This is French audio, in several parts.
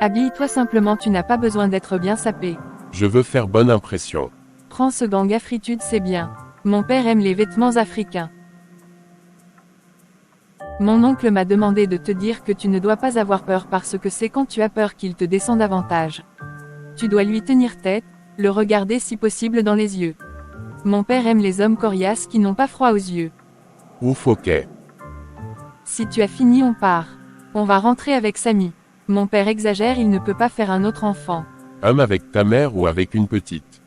Habille-toi simplement, tu n'as pas besoin d'être bien sapé. Je veux faire bonne impression. Prends ce gang afritude, c'est bien. Mon père aime les vêtements africains. Mon oncle m'a demandé de te dire que tu ne dois pas avoir peur parce que c'est quand tu as peur qu'il te descend davantage. Tu dois lui tenir tête, le regarder si possible dans les yeux. Mon père aime les hommes coriaces qui n'ont pas froid aux yeux. Ouf, ok. Si tu as fini, on part. On va rentrer avec Samy. Mon père exagère, il ne peut pas faire un autre enfant. Avec ta mère ou avec une petite?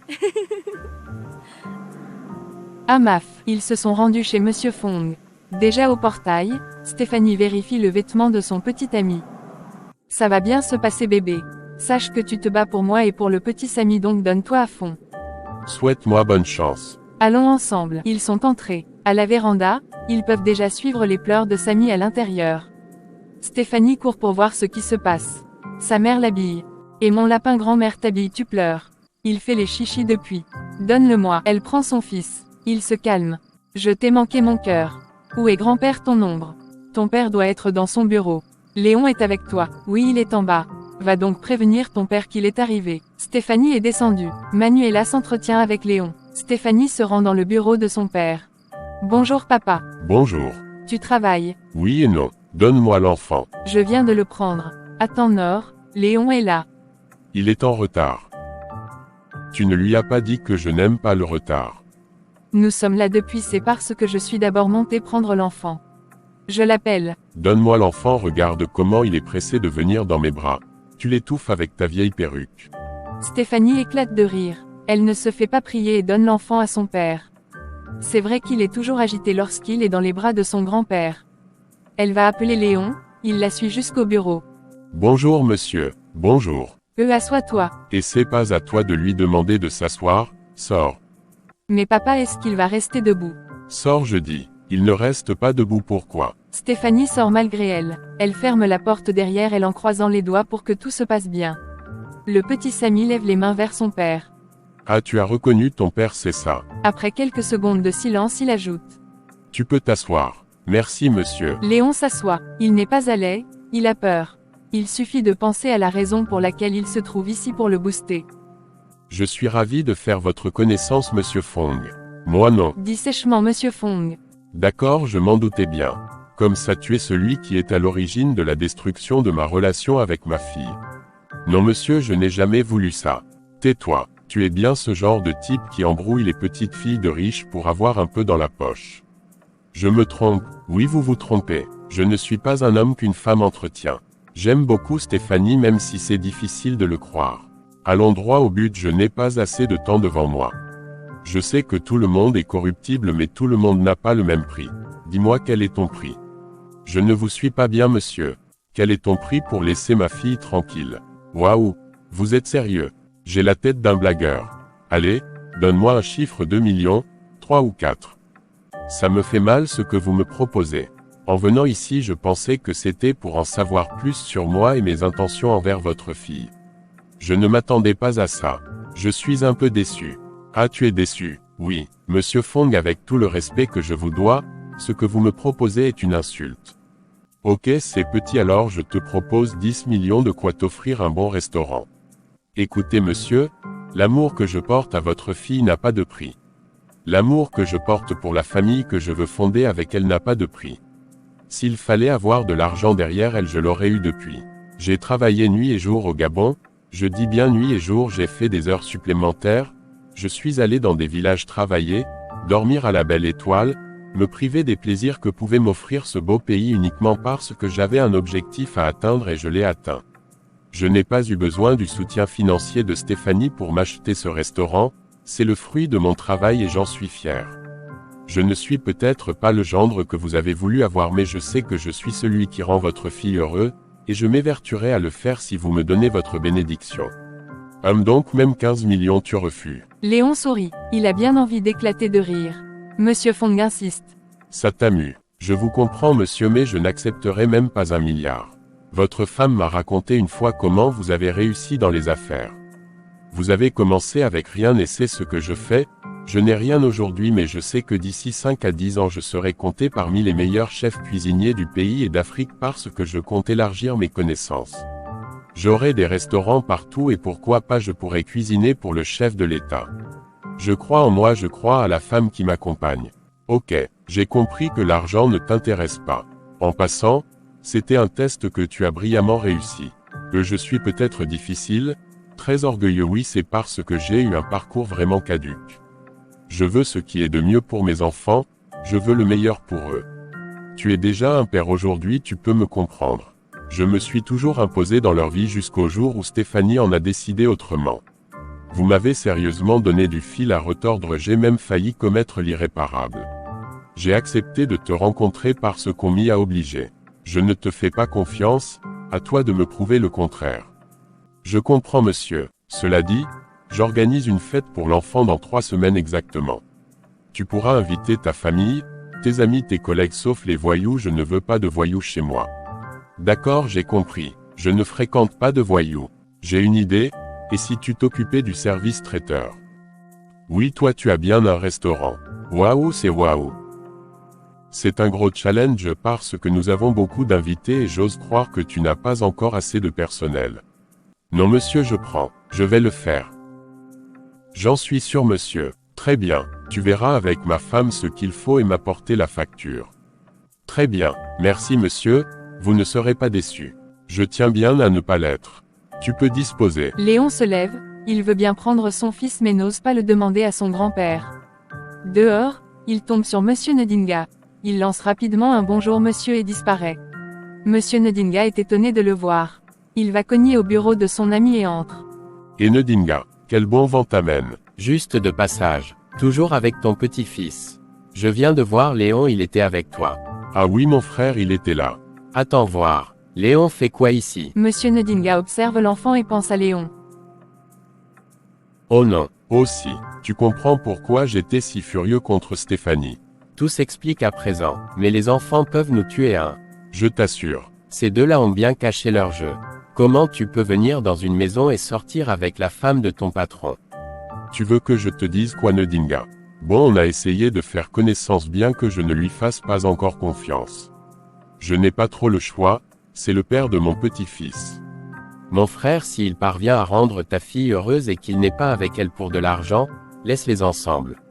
Ah maf, ils se sont rendus chez Monsieur Fong. Déjà au portail, Stéphanie vérifie le vêtement de son petit ami. Ça va bien se passer bébé. Sache que tu te bats pour moi et pour le petit Samy, donc donne-toi à fond. Souhaite-moi bonne chance. Allons ensemble. Ils sont entrés. À la véranda, ils peuvent déjà suivre les pleurs de Samy à l'intérieur. Stéphanie court pour voir ce qui se passe. Sa mère l'habille. Et mon lapin grand-mère t'habille, tu pleures. Il fait les chichis depuis. Donne-le-moi. Elle prend son fils. Il se calme. Je t'ai manqué mon cœur. Où est grand-père, ton ombre? Ton père doit être dans son bureau. Léon est avec toi. Oui, il est en bas. Va donc prévenir ton père qu'il est arrivé. Stéphanie est descendue. Manuela s'entretient avec Léon. Stéphanie se rend dans le bureau de son père. Bonjour papa. Bonjour. Tu travailles? Oui et non. Donne-moi l'enfant. Je viens de le prendre. Attends Nord, Léon est là. Il est en retard. Tu ne lui as pas dit que je n'aime pas le retard. Nous sommes là depuis, c'est parce que je suis d'abord montée prendre l'enfant. Je l'appelle. Donne-moi l'enfant, regarde comment il est pressé de venir dans mes bras. Tu l'étouffes avec ta vieille perruque. Stéphanie éclate de rire. Elle ne se fait pas prier et donne l'enfant à son père. C'est vrai qu'il est toujours agité lorsqu'il est dans les bras de son grand-père. Elle va appeler Léon, il la suit jusqu'au bureau. Bonjour monsieur, bonjour. Assois-toi. Et c'est pas à toi de lui demander de s'asseoir, sors. Mais papa, est-ce qu'il va rester debout? Sors, je dis. Il ne reste pas debout, pourquoi? Stéphanie sort malgré elle. Elle ferme la porte derrière elle en croisant les doigts pour que tout se passe bien. Le petit Samy lève les mains vers son père. Ah, tu as reconnu ton père, c'est ça. Après quelques secondes de silence, il ajoute. Tu peux t'asseoir. Merci monsieur. Léon s'assoit. Il n'est pas à l'aise, il a peur. Il suffit de penser à la raison pour laquelle il se trouve ici pour le booster. Je suis ravi de faire votre connaissance monsieur Fong. Moi non. Dit sèchement Monsieur Fong. D'accord, je m'en doutais bien. Comme ça tu es celui qui est à l'origine de la destruction de ma relation avec ma fille. Non monsieur, je n'ai jamais voulu ça. Tais-toi, tu es bien ce genre de type qui embrouille les petites filles de riches pour avoir un peu dans la poche. Je me trompe, oui vous vous trompez, je ne suis pas un homme qu'une femme entretient. J'aime beaucoup Stéphanie même si c'est difficile de le croire. Allons droit au but, je n'ai pas assez de temps devant moi. Je sais que tout le monde est corruptible mais tout le monde n'a pas le même prix. Dis-moi quel est ton prix. Je ne vous suis pas bien monsieur. Quel est ton prix pour laisser ma fille tranquille? Waouh, vous êtes sérieux? J'ai la tête d'un blagueur. Allez, donne-moi un chiffre, 2 millions, 3 ou 4. Ça me fait mal ce que vous me proposez. En venant ici, je pensais que c'était pour en savoir plus sur moi et mes intentions envers votre fille. Je ne m'attendais pas à ça. Je suis un peu déçu. Ah, tu es déçu? Oui, monsieur Fong, avec tout le respect que je vous dois, ce que vous me proposez est une insulte. Ok, c'est petit, alors je te propose 10 millions, de quoi t'offrir un bon restaurant. Écoutez monsieur, l'amour que je porte à votre fille n'a pas de prix. L'amour que je porte pour la famille que je veux fonder avec elle n'a pas de prix. S'il fallait avoir de l'argent derrière elle, je l'aurais eu depuis. J'ai travaillé nuit et jour au Gabon, je dis bien nuit et jour, j'ai fait des heures supplémentaires, je suis allé dans des villages travailler, dormir à la belle étoile, me priver des plaisirs que pouvait m'offrir ce beau pays uniquement parce que j'avais un objectif à atteindre et je l'ai atteint. Je n'ai pas eu besoin du soutien financier de Stéphanie pour m'acheter ce restaurant, c'est le fruit de mon travail et j'en suis fier. Je ne suis peut-être pas le gendre que vous avez voulu avoir mais je sais que je suis celui qui rend votre fille heureux, et je m'évertuerai à le faire si vous me donnez votre bénédiction. Donc même 15 millions tu refuses. Léon sourit. Il a bien envie d'éclater de rire. Monsieur Fong insiste. Ça t'amuse. Je vous comprends monsieur mais je n'accepterai même pas 1 milliard. Votre femme m'a raconté une fois comment vous avez réussi dans les affaires. Vous avez commencé avec rien et c'est ce que je fais. Je n'ai rien aujourd'hui mais je sais que d'ici 5 à 10 ans je serai compté parmi les meilleurs chefs cuisiniers du pays et d'Afrique parce que je compte élargir mes connaissances. J'aurai des restaurants partout et pourquoi pas je pourrais cuisiner pour le chef de l'État. Je crois en moi, je crois à la femme qui m'accompagne. Ok, j'ai compris que l'argent ne t'intéresse pas. En passant, c'était un test que tu as brillamment réussi. Que je suis peut-être difficile, très orgueilleux, oui, c'est parce que j'ai eu un parcours vraiment caduc. Je veux ce qui est de mieux pour mes enfants, je veux le meilleur pour eux. Tu es déjà un père aujourd'hui, tu peux me comprendre. Je me suis toujours imposé dans leur vie jusqu'au jour où Stéphanie en a décidé autrement. Vous m'avez sérieusement donné du fil à retordre, j'ai même failli commettre l'irréparable. J'ai accepté de te rencontrer parce qu'on m'y a obligé. Je ne te fais pas confiance, à toi de me prouver le contraire. Je comprends monsieur. Cela dit, j'organise une fête pour l'enfant dans 3 semaines exactement. Tu pourras inviter ta famille, tes amis, tes collègues sauf les voyous, je ne veux pas de voyous chez moi. D'accord, j'ai compris. Je ne fréquente pas de voyous. J'ai une idée, et si tu t'occupais du service traiteur? Oui, toi tu as bien un restaurant. Waouh, c'est waouh. C'est un gros challenge parce que nous avons beaucoup d'invités et j'ose croire que tu n'as pas encore assez de personnel. Non monsieur, je prends, je vais le faire. J'en suis sûr monsieur. Très bien, tu verras avec ma femme ce qu'il faut et m'apporter la facture. Très bien, merci monsieur, vous ne serez pas déçus. Je tiens bien à ne pas l'être. Tu peux disposer. Léon se lève, il veut bien prendre son fils mais n'ose pas le demander à son grand-père. Dehors, il tombe sur Monsieur Ndinga. Il lance rapidement un bonjour monsieur et disparaît. Monsieur Ndinga est étonné de le voir. Il va cogner au bureau de son ami et entre. Et Ndinga, quel bon vent t'amène. Juste de passage. Toujours avec ton petit-fils. Je viens de voir Léon, il était avec toi. Ah oui mon frère, il était là. Attends voir. Léon fait quoi ici? Monsieur Ndinga observe l'enfant et pense à Léon. Oh non. Aussi, tu comprends pourquoi j'étais si furieux contre Stéphanie. Tout s'explique à présent. Mais les enfants peuvent nous tuer hein. Je t'assure. Ces deux-là ont bien caché leur jeu. Comment tu peux venir dans une maison et sortir avec la femme de ton patron? Tu veux que je te dise quoi Ndinga? Bon, on a essayé de faire connaissance bien que je ne lui fasse pas encore confiance. Je n'ai pas trop le choix, c'est le père de mon petit-fils. Mon frère, s'il parvient à rendre ta fille heureuse et qu'il n'est pas avec elle pour de l'argent, laisse-les ensemble.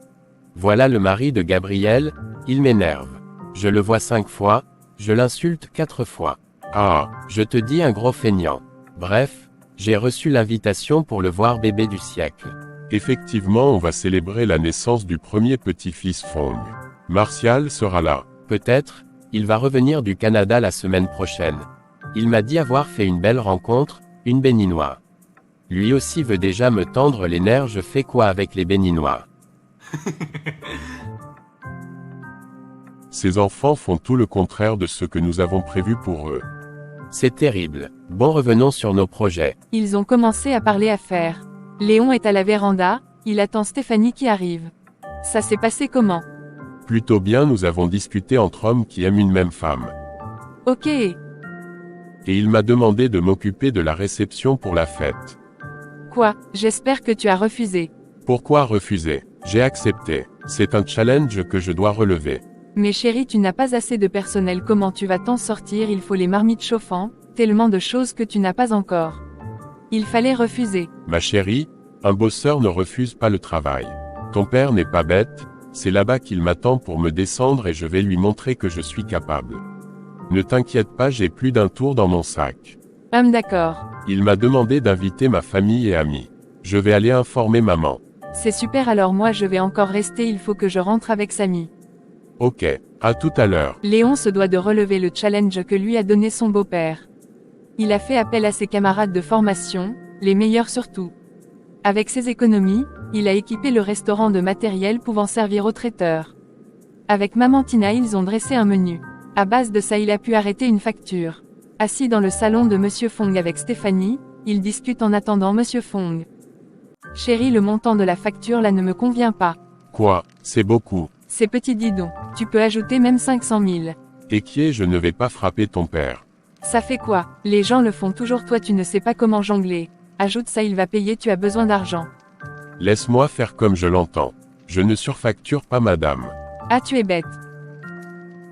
Voilà le mari de Gabriel, il m'énerve. Je le vois 5 fois, je l'insulte 4 fois. Ah, Je te dis un gros feignant. Bref, j'ai reçu l'invitation pour le voir bébé du siècle. effectivement on va célébrer la naissance du premier petit-fils Fong. Martial sera là. Peut-être, il va revenir du Canada la semaine prochaine. Il m'a dit avoir fait une belle rencontre, une béninois. Lui aussi veut déjà me tendre les nerfs, je fais quoi avec les béninois? Ces enfants font tout le contraire de ce que nous avons prévu pour eux. C'est terrible. Bon, revenons sur nos projets. Ils ont commencé à parler affaires. Léon est à la véranda, il attend Stéphanie qui arrive. Ça s'est passé comment? Plutôt bien, nous avons discuté entre hommes qui aiment une même femme. Ok. Et il m'a demandé de m'occuper de la réception pour la fête. Quoi? J'espère que tu as refusé. Pourquoi refuser? J'ai accepté. C'est un challenge que je dois relever. Mais chérie, tu n'as pas assez de personnel, comment tu vas t'en sortir? Il faut les marmites chauffantes, tellement de choses que tu n'as pas encore. Il fallait refuser. Ma chérie, un bosseur ne refuse pas le travail. Ton père n'est pas bête, c'est là-bas qu'il m'attend pour me descendre et je vais lui montrer que je suis capable. Ne t'inquiète pas, j'ai plus d'un tour dans mon sac. D'accord. Il m'a demandé d'inviter ma famille et amis. Je vais aller informer maman. C'est super, alors moi je vais encore rester, il faut que je rentre avec Samy. Ok, à tout à l'heure. Léon se doit de relever le challenge que lui a donné son beau-père. Il a fait appel à ses camarades de formation, les meilleurs surtout. Avec ses économies, il a équipé le restaurant de matériel pouvant servir aux traiteurs. Avec Maman Tina, ils ont dressé un menu. À base de ça, il a pu arrêter une facture. Assis dans le salon de Monsieur Fong avec Stéphanie, ils discutent en attendant Monsieur Fong. Chérie, le montant de la facture là ne me convient pas. Quoi, c'est beaucoup. C'est petit, dis donc. Tu peux ajouter même 500 000. Et qui est, je ne vais pas frapper ton père. Ça fait quoi? Les gens le font toujours, toi tu ne sais pas comment jongler. Ajoute ça, il va payer, tu as besoin d'argent. Laisse-moi faire comme je l'entends. Je ne surfacture pas madame. Ah, tu es bête.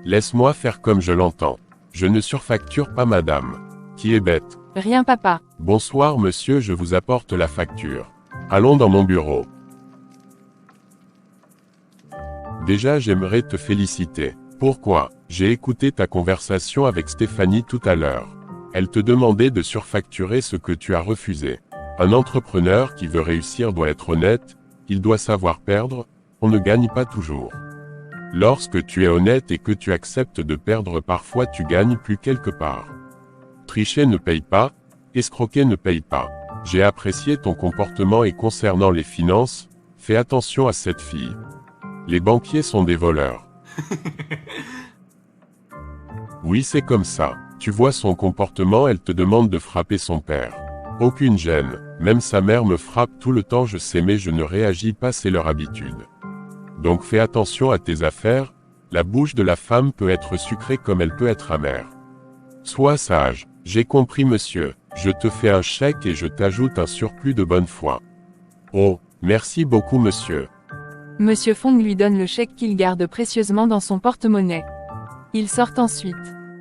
Laisse-moi faire comme je l'entends. Je ne surfacture pas madame. Qui est bête? Rien papa. Bonsoir monsieur, je vous apporte la facture. Allons dans mon bureau. Déjà j'aimerais te féliciter. Pourquoi? J'ai écouté ta conversation avec Stéphanie tout à l'heure. Elle te demandait de surfacturer ce que tu as refusé. Un entrepreneur qui veut réussir doit être honnête, il doit savoir perdre, on ne gagne pas toujours. Lorsque tu es honnête et que tu acceptes de perdre parfois tu gagnes plus quelque part. Tricher ne paye pas, escroquer ne paye pas. J'ai apprécié ton comportement et concernant les finances, fais attention à cette fille. Les banquiers sont des voleurs. Oui c'est comme ça. Tu vois son comportement, elle te demande de frapper son père. Aucune gêne, même sa mère me frappe tout le temps je sais mais je ne réagis pas c'est leur habitude. Donc fais attention à tes affaires, la bouche de la femme peut être sucrée comme elle peut être amère. Sois sage, j'ai compris monsieur, je te fais un chèque et je t'ajoute un surplus de bonne foi. Oh, merci beaucoup monsieur. Monsieur Fong lui donne le chèque qu'il garde précieusement dans son porte-monnaie. Ils sortent ensuite.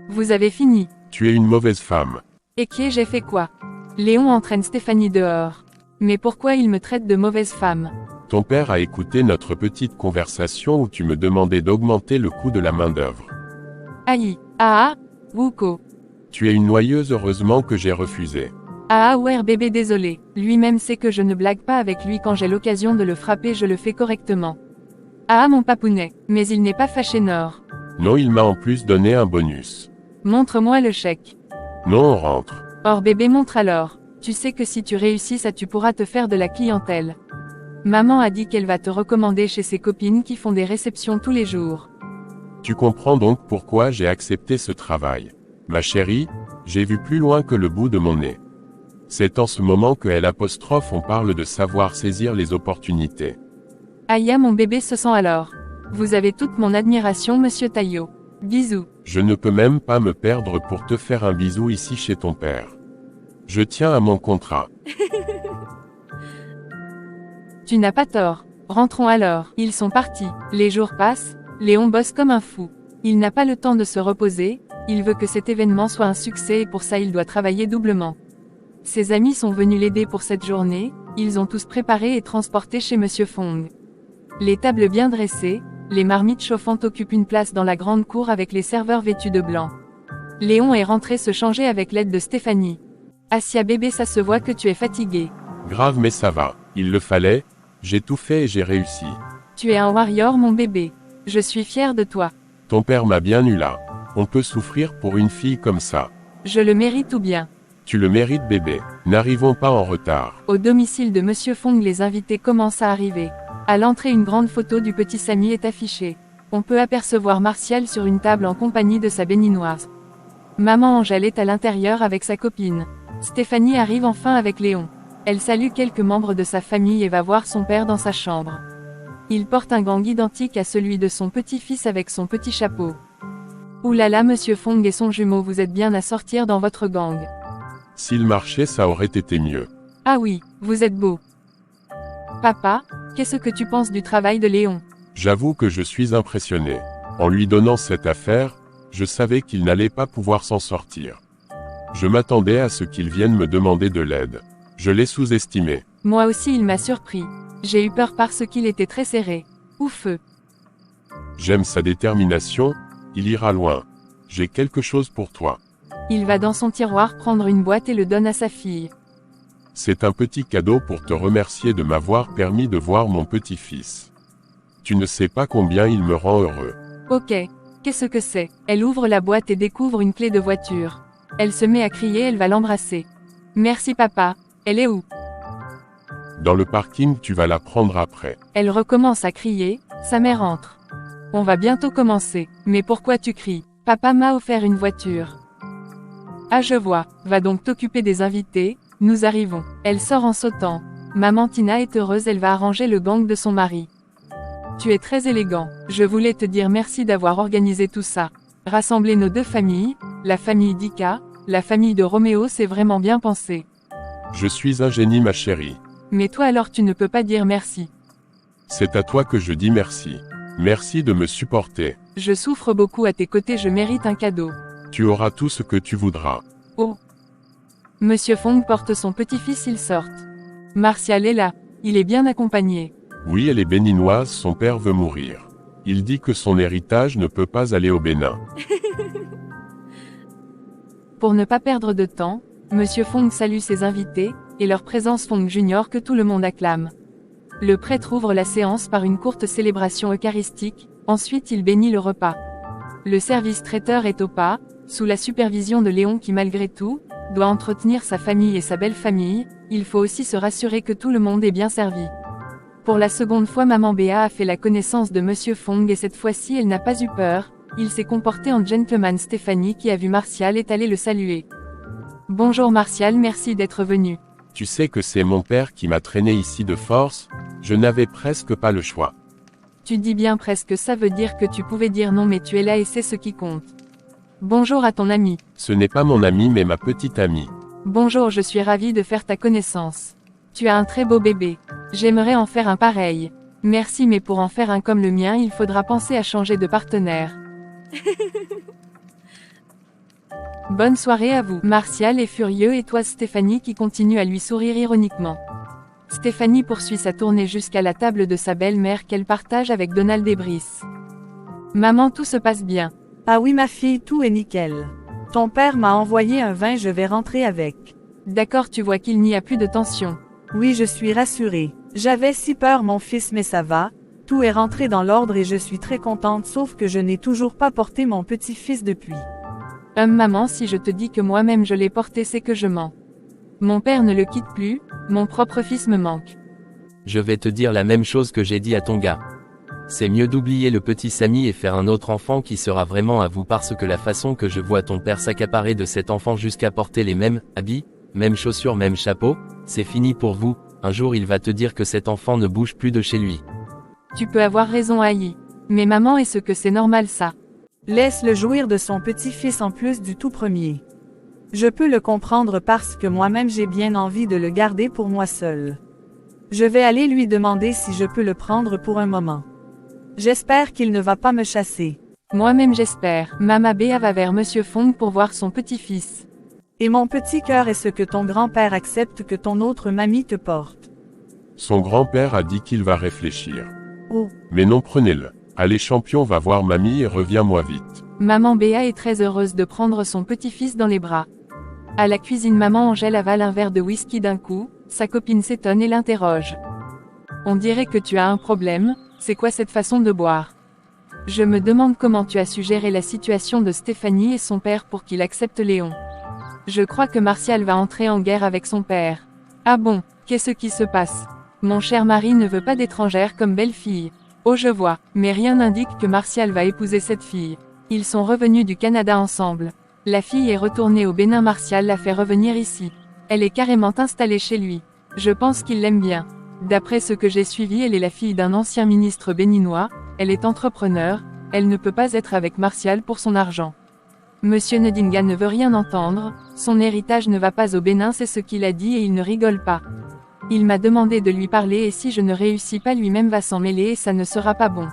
Vous avez fini. Tu es une mauvaise femme. Et qui j'ai fait quoi? Léon entraîne Stéphanie dehors. Mais pourquoi il me traite de mauvaise femme? Ton père a écouté notre petite conversation où tu me demandais d'augmenter le coût de la main-d'œuvre. Aïe. Ah ah. Wuko. Tu es une noyeuse heureusement que j'ai refusé. Ah ah ouais bébé désolé. Lui-même sait que je ne blague pas avec lui quand j'ai l'occasion de le frapper je le fais correctement. Ah ah mon papounet. Mais il n'est pas fâché Nord. Non il m'a en plus donné un bonus. Montre-moi le chèque. Non on rentre. Or bébé montre alors. Tu sais que si tu réussis ça tu pourras te faire de la clientèle. Maman a dit qu'elle va te recommander chez ses copines qui font des réceptions tous les jours. Tu comprends donc pourquoi j'ai accepté ce travail. Ma chérie, j'ai vu plus loin que le bout de mon nez. C'est en ce moment que on parle de savoir saisir les opportunités. Aïe mon bébé se sent alors. Vous avez toute mon admiration monsieur Taillot. Bisous. Je ne peux même pas me perdre pour te faire un bisou ici chez ton père. Je tiens à mon contrat. Tu n'as pas tort. Rentrons alors. Ils sont partis. Les jours passent, Léon bosse comme un fou. Il n'a pas le temps de se reposer, il veut que cet événement soit un succès et pour ça il doit travailler doublement. Ses amis sont venus l'aider pour cette journée, ils ont tous préparé et transporté chez Monsieur Fong. Les tables bien dressées, les marmites chauffantes occupent une place dans la grande cour avec les serveurs vêtus de blanc. Léon est rentré se changer avec l'aide de Stéphanie. Assia bébé ça se voit que tu es fatigué. Grave mais ça va, il le fallait, j'ai tout fait et j'ai réussi. Tu es un warrior mon bébé. Je suis fière de toi. Ton père m'a bien eu là. On peut souffrir pour une fille comme ça. Je le mérite ou bien. Tu le mérites bébé. N'arrivons pas en retard. Au domicile de Monsieur Fong les invités commencent à arriver. À l'entrée une grande photo du petit Samy est affichée. On peut apercevoir Martial sur une table en compagnie de sa béninoise. Maman Angèle est à l'intérieur avec sa copine. Stéphanie arrive enfin avec Léon. Elle salue quelques membres de sa famille et va voir son père dans sa chambre. Il porte un gang identique à celui de son petit-fils avec son petit chapeau. Oulala Monsieur Fong et son jumeau vous êtes bien à sortir dans votre gang. S'il marchait ça aurait été mieux. Ah oui, vous êtes beau. Papa, qu'est-ce que tu penses du travail de Léon? J'avoue que je suis impressionné. En lui donnant cette affaire, je savais qu'il n'allait pas pouvoir s'en sortir. Je m'attendais à ce qu'il vienne me demander de l'aide. Je l'ai sous-estimé. Moi aussi il m'a surpris. J'ai eu peur parce qu'il était très serré. Ouf. J'aime sa détermination, il ira loin. J'ai quelque chose pour toi. Il va dans son tiroir prendre une boîte et le donne à sa fille. C'est un petit cadeau pour te remercier de m'avoir permis de voir mon petit-fils. Tu ne sais pas combien il me rend heureux. Ok. Qu'est-ce que c'est? Elle ouvre la boîte et découvre une clé de voiture. Elle se met à crier, elle va l'embrasser. Merci papa. Elle est où? Dans le parking, tu vas la prendre après. Elle recommence à crier, sa mère entre. On va bientôt commencer. Mais pourquoi tu cries? Papa m'a offert une voiture. Ah je vois, va donc t'occuper des invités, nous arrivons. Elle sort en sautant. Maman Tina est heureuse, elle va arranger le gang de son mari. Tu es très élégant, je voulais te dire merci d'avoir organisé tout ça. Rassembler nos deux familles, la famille d'Ika, la famille de Roméo, c'est vraiment bien pensé. Je suis un génie ma chérie. Mais toi alors tu ne peux pas dire merci. C'est à toi que je dis merci. Merci de me supporter. Je souffre beaucoup à tes côtés, je mérite un cadeau. Tu auras tout ce que tu voudras. Oh. Monsieur Fong porte son petit-fils, ils sortent. Martial est là. Il est bien accompagné. Oui, elle est béninoise, son père veut mourir. Il dit que son héritage ne peut pas aller au Bénin. Pour ne pas perdre de temps, Monsieur Fong salue ses invités, et leur présence Fong Junior que tout le monde acclame. Le prêtre ouvre la séance par une courte célébration eucharistique, ensuite il bénit le repas. Le service traiteur est au pas, sous la supervision de Léon qui malgré tout, doit entretenir sa famille et sa belle famille, il faut aussi se rassurer que tout le monde est bien servi. Pour la seconde fois maman Béa a fait la connaissance de Monsieur Fong et cette fois-ci elle n'a pas eu peur, il s'est comporté en gentleman. Stéphanie qui a vu Martial est allée le saluer. Bonjour Martial, merci d'être venu. Tu sais que c'est mon père qui m'a traîné ici de force, je n'avais presque pas le choix. Tu dis bien presque, ça veut dire que tu pouvais dire non mais tu es là et c'est ce qui compte. Bonjour à ton ami. Ce n'est pas mon ami mais ma petite amie. Bonjour, je suis ravie de faire ta connaissance. Tu as un très beau bébé. J'aimerais en faire un pareil. Merci mais pour en faire un comme le mien il faudra penser à changer de partenaire. Bonne soirée à vous. Martial est furieux et toise Stéphanie qui continue à lui sourire ironiquement. Stéphanie poursuit sa tournée jusqu'à la table de sa belle-mère qu'elle partage avec Donald et Brice. Maman, tout se passe bien. Ah oui ma fille, tout est nickel. Ton père m'a envoyé un vin, je vais rentrer avec. D'accord, tu vois qu'il n'y a plus de tension. Oui, je suis rassurée. J'avais si peur mon fils mais ça va, tout est rentré dans l'ordre et je suis très contente sauf que je n'ai toujours pas porté mon petit-fils depuis. Maman, si je te dis que moi-même je l'ai porté c'est que je mens. Mon père ne le quitte plus, mon propre fils me manque. Je vais te dire la même chose que j'ai dit à ton gars. C'est mieux d'oublier le petit Samy et faire un autre enfant qui sera vraiment à vous parce que la façon que je vois ton père s'accaparer de cet enfant jusqu'à porter les mêmes habits, mêmes chaussures, même chapeau, c'est fini pour vous, un jour il va te dire que cet enfant ne bouge plus de chez lui. Tu peux avoir raison Aïe. Mais maman, est-ce que c'est normal ça? Laisse-le jouir de son petit-fils en plus du tout premier. Je peux le comprendre parce que moi-même j'ai bien envie de le garder pour moi seul. Je vais aller lui demander si je peux le prendre pour un moment. J'espère qu'il ne va pas me chasser. Moi-même j'espère. Mama Béa va vers Monsieur Fong pour voir son petit-fils. Et mon petit cœur est ce que ton grand-père accepte que ton autre mamie te porte. Son grand-père a dit qu'il va réfléchir. Oh. Mais non, prenez-le. Allez champion, va voir mamie et reviens-moi vite. Maman Béa est très heureuse de prendre son petit-fils dans les bras. À la cuisine, maman Angèle avale un verre de whisky d'un coup, sa copine s'étonne et l'interroge. On dirait que tu as un problème, c'est quoi cette façon de boire? Je me demande comment tu as su gérer la situation de Stéphanie et son père pour qu'il accepte Léon. Je crois que Martial va entrer en guerre avec son père. Ah bon, qu'est-ce qui se passe? Mon cher mari ne veut pas d'étrangère comme belle-fille. Oh je vois, mais rien n'indique que Martial va épouser cette fille. Ils sont revenus du Canada ensemble. La fille est retournée au Bénin, Martial l'a fait revenir ici. Elle est carrément installée chez lui. Je pense qu'il l'aime bien. D'après ce que j'ai suivi, elle est la fille d'un ancien ministre béninois, elle est entrepreneur, elle ne peut pas être avec Martial pour son argent. Monsieur Ndinga ne veut rien entendre, son héritage ne va pas au Bénin, c'est ce qu'il a dit et il ne rigole pas. Il m'a demandé de lui parler et si je ne réussis pas, lui-même va s'en mêler et ça ne sera pas bon.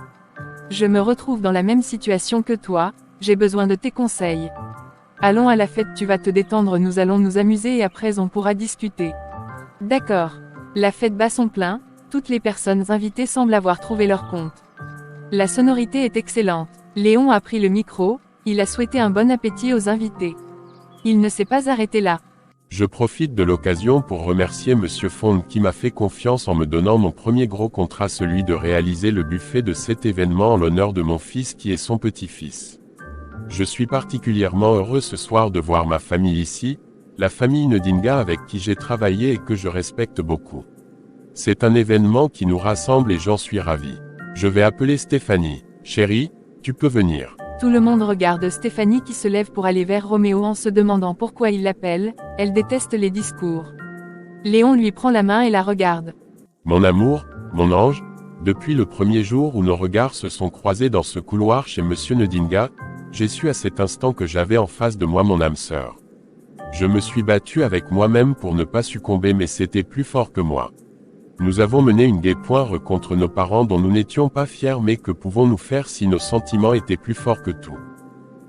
Je me retrouve dans la même situation que toi, j'ai besoin de tes conseils. Allons à la fête, tu vas te détendre, nous allons nous amuser et après on pourra discuter. D'accord. La fête bat son plein, toutes les personnes invitées semblent avoir trouvé leur compte. La sonorité est excellente. Léon a pris le micro, il a souhaité un bon appétit aux invités. Il ne s'est pas arrêté là. Je profite de l'occasion pour remercier Monsieur Fong qui m'a fait confiance en me donnant mon premier gros contrat, celui de réaliser le buffet de cet événement en l'honneur de mon fils qui est son petit-fils. Je suis particulièrement heureux ce soir de voir ma famille ici, la famille Ndinga avec qui j'ai travaillé et que je respecte beaucoup. C'est un événement qui nous rassemble et j'en suis ravi. Je vais appeler Stéphanie. Chérie, tu peux venir. Tout le monde regarde Stéphanie qui se lève pour aller vers Roméo en se demandant pourquoi il l'appelle, elle déteste les discours. Léon lui prend la main et la regarde. Mon amour, mon ange, depuis le premier jour où nos regards se sont croisés dans ce couloir chez Monsieur Ndinga, j'ai su à cet instant que j'avais en face de moi mon âme sœur. Je me suis battu avec moi-même pour ne pas succomber mais c'était plus fort que moi. Nous avons mené une guerre contre nos parents dont nous n'étions pas fiers, mais que pouvons-nous faire si nos sentiments étaient plus forts que tout?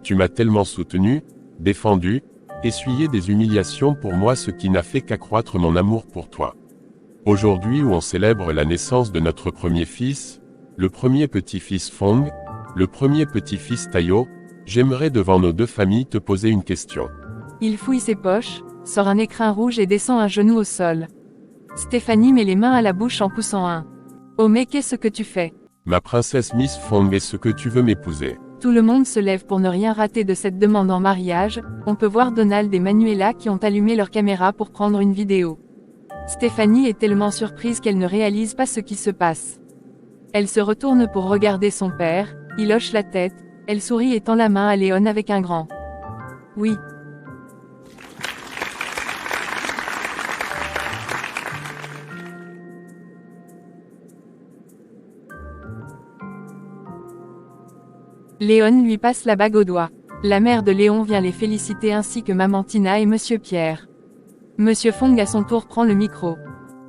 Tu m'as tellement soutenu, défendu, essuyer des humiliations pour moi, ce qui n'a fait qu'accroître mon amour pour toi. Aujourd'hui où on célèbre la naissance de notre premier fils, le premier petit-fils Fong, le premier petit-fils Tayo, j'aimerais devant nos deux familles te poser une question. Il fouille ses poches, sort un écrin rouge et descend un genou au sol. Stéphanie met les mains à la bouche en poussant un. Oh mais qu'est-ce que tu fais? Ma princesse Miss Fong, est-ce que tu veux m'épouser? Tout le monde se lève pour ne rien rater de cette demande en mariage. On peut voir Donald et Manuela qui ont allumé leur caméra pour prendre une vidéo. Stéphanie est tellement surprise qu'elle ne réalise pas ce qui se passe. Elle se retourne pour regarder son père, il hoche la tête, elle sourit et tend la main à Léon avec un grand oui. Léon lui passe la bague au doigt. La mère de Léon vient les féliciter ainsi que maman Tina et monsieur Pierre. Monsieur Fong à son tour prend le micro.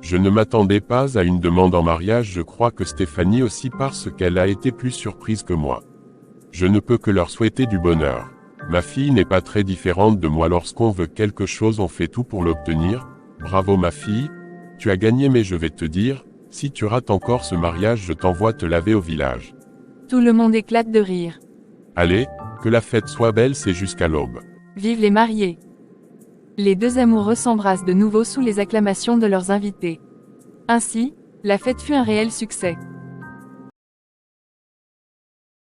Je ne m'attendais pas à une demande en mariage, je crois que Stéphanie aussi parce qu'elle a été plus surprise que moi. Je ne peux que leur souhaiter du bonheur. Ma fille n'est pas très différente de moi, lorsqu'on veut quelque chose on fait tout pour l'obtenir. Bravo ma fille, tu as gagné, mais je vais te dire, si tu rates encore ce mariage je t'envoie te laver au village. Tout le monde éclate de rire. Allez, que la fête soit belle, c'est jusqu'à l'aube. Vive les mariés. Les deux amoureux s'embrassent de nouveau sous les acclamations de leurs invités. Ainsi, la fête fut un réel succès.